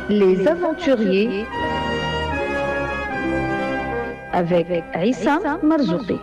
Les aventuriers avec Aïssa Marzouki.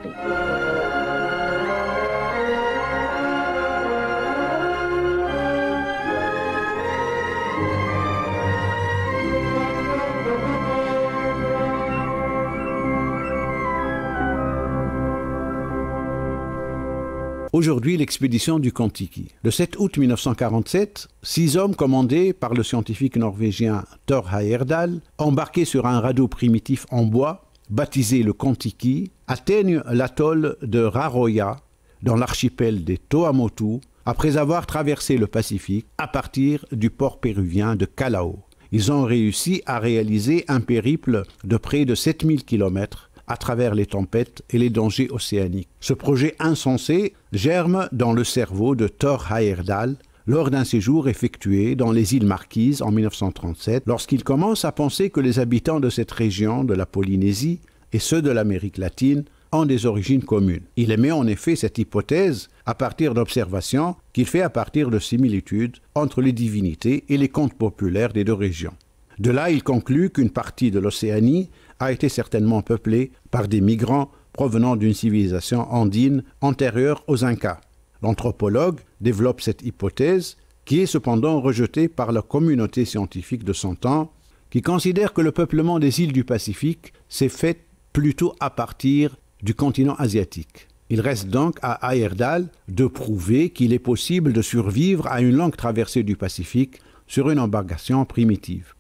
Aujourd'hui, l'expédition du Kon-Tiki. Le 7 août 1947, 6 hommes commandés par le scientifique norvégien Thor Heyerdahl, embarqués sur un radeau primitif en bois, baptisé le Kon-Tiki, atteignent l'atoll de Raroya, dans l'archipel des Tuamotu, après avoir traversé le Pacifique à partir du port péruvien de Callao. Ils ont réussi à réaliser un périple de près de 7000 km à travers les tempêtes et les dangers océaniques. Ce projet insensé germe dans le cerveau de Thor Heyerdahl lors d'un séjour effectué dans les îles Marquises en 1937, lorsqu'il commence à penser que les habitants de cette région de la Polynésie et ceux de l'Amérique latine ont des origines communes. Il émet en effet cette hypothèse à partir d'observations qu'il fait à partir de similitudes entre les divinités et les contes populaires des deux régions. De là, il conclut qu'une partie de l'Océanie a été certainement peuplée par des migrants provenant d'une civilisation andine antérieure aux Incas. L'anthropologue développe cette hypothèse, qui est cependant rejetée par la communauté scientifique de son temps, qui considère que le peuplement des îles du Pacifique s'est fait plutôt à partir du continent asiatique. Il reste donc à Heyerdahl de prouver qu'il est possible de survivre à une longue traversée du Pacifique sur une embarcation primitive.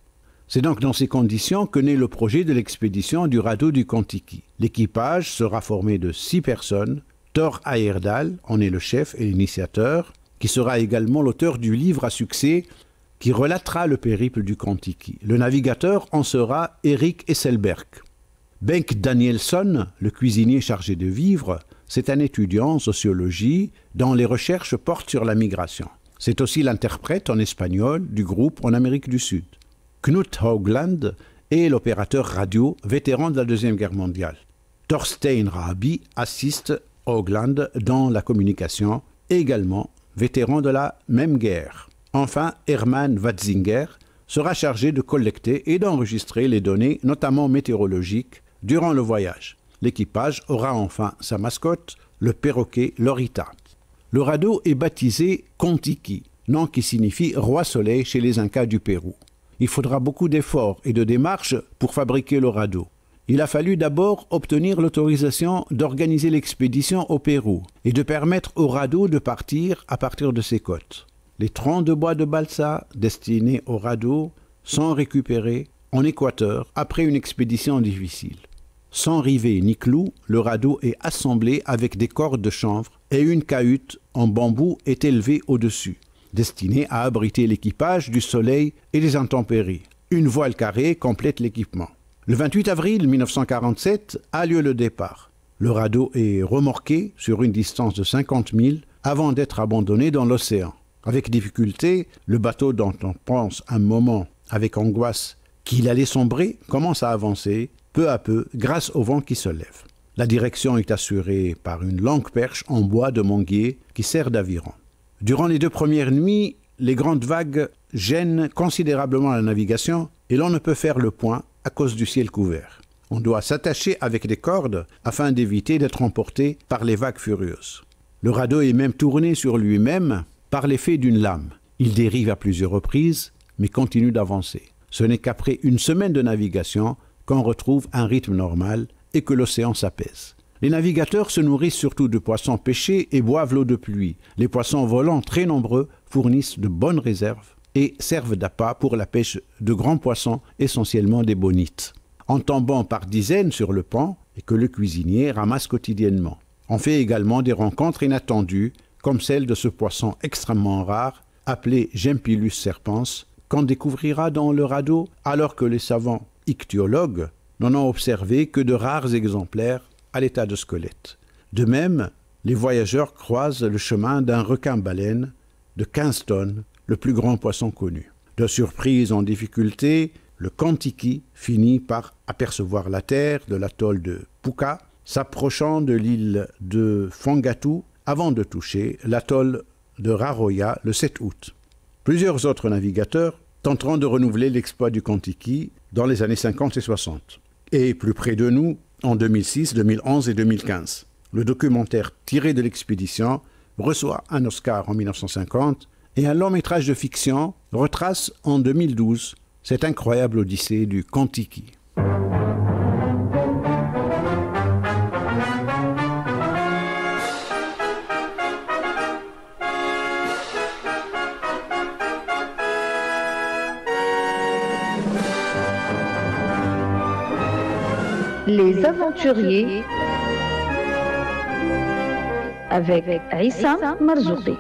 C'est donc dans ces conditions que naît le projet de l'expédition du radeau du Kon-Tiki. L'équipage sera formé de 6 personnes. Thor Heyerdahl en est le chef et l'initiateur, qui sera également l'auteur du livre à succès qui relatera le périple du Kon-Tiki. Le navigateur en sera Erik Esselberg. Bengt Danielsson, le cuisinier chargé de vivres, c'est un étudiant en sociologie dont les recherches portent sur la migration. C'est aussi l'interprète en espagnol du groupe en Amérique du Sud. Knut Haugland est l'opérateur radio vétéran de la Deuxième Guerre mondiale. Thorstein Rabi assiste Haugland dans la communication, également vétéran de la même guerre. Enfin, Hermann Watzinger sera chargé de collecter et d'enregistrer les données, notamment météorologiques, durant le voyage. L'équipage aura enfin sa mascotte, le perroquet Lorita. Le radeau est baptisé Kon-Tiki, nom qui signifie roi soleil chez les Incas du Pérou. Il faudra beaucoup d'efforts et de démarches pour fabriquer le radeau. Il a fallu d'abord obtenir l'autorisation d'organiser l'expédition au Pérou et de permettre au radeau de partir à partir de ses côtes. Les troncs de bois de balsa destinés au radeau sont récupérés en Équateur après une expédition difficile. Sans rivets ni clous, le radeau est assemblé avec des cordes de chanvre et une cahute en bambou est élevée au-dessus, destinée à abriter l'équipage du soleil et des intempéries. Une voile carrée complète l'équipement. Le 28 avril 1947 a lieu le départ. Le radeau est remorqué sur une distance de 50 000 avant d'être abandonné dans l'océan. Avec difficulté, le bateau dont on pense un moment avec angoisse qu'il allait sombrer commence à avancer peu à peu grâce au vent qui se lève. La direction est assurée par une longue perche en bois de manguier qui sert d'aviron. Durant les 2 premières nuits, les grandes vagues gênent considérablement la navigation et l'on ne peut faire le point à cause du ciel couvert. On doit s'attacher avec des cordes afin d'éviter d'être emporté par les vagues furieuses. Le radeau est même tourné sur lui-même par l'effet d'une lame. Il dérive à plusieurs reprises, mais continue d'avancer. Ce n'est qu'après une semaine de navigation qu'on retrouve un rythme normal et que l'océan s'apaise. Les navigateurs se nourrissent surtout de poissons pêchés et boivent l'eau de pluie. Les poissons volants très nombreux fournissent de bonnes réserves et servent d'appât pour la pêche de grands poissons, essentiellement des bonites. En tombant par dizaines sur le pont et que le cuisinier ramasse quotidiennement. On fait également des rencontres inattendues, comme celle de ce poisson extrêmement rare, appelé Gempilus serpens, qu'on découvrira dans le radeau alors que les savants ichtyologues n'en ont observé que de rares exemplaires à l'état de squelette. De même, les voyageurs croisent le chemin d'un requin-baleine de 15 tonnes, le plus grand poisson connu. De surprise en difficulté, le Kon-Tiki finit par apercevoir la terre de l'atoll de Puka, s'approchant de l'île de Fangatu avant de toucher l'atoll de Raroya le 7 août. Plusieurs autres navigateurs tenteront de renouveler l'exploit du Kon-Tiki dans les années 50 et 60. Et plus près de nous, en 2006, 2011 et 2015. Le documentaire tiré de l'expédition reçoit un Oscar en 1950 et un long métrage de fiction retrace en 2012 cette incroyable odyssée du Kon-Tiki. Les aventuriers avec Aïssa Marzouqi.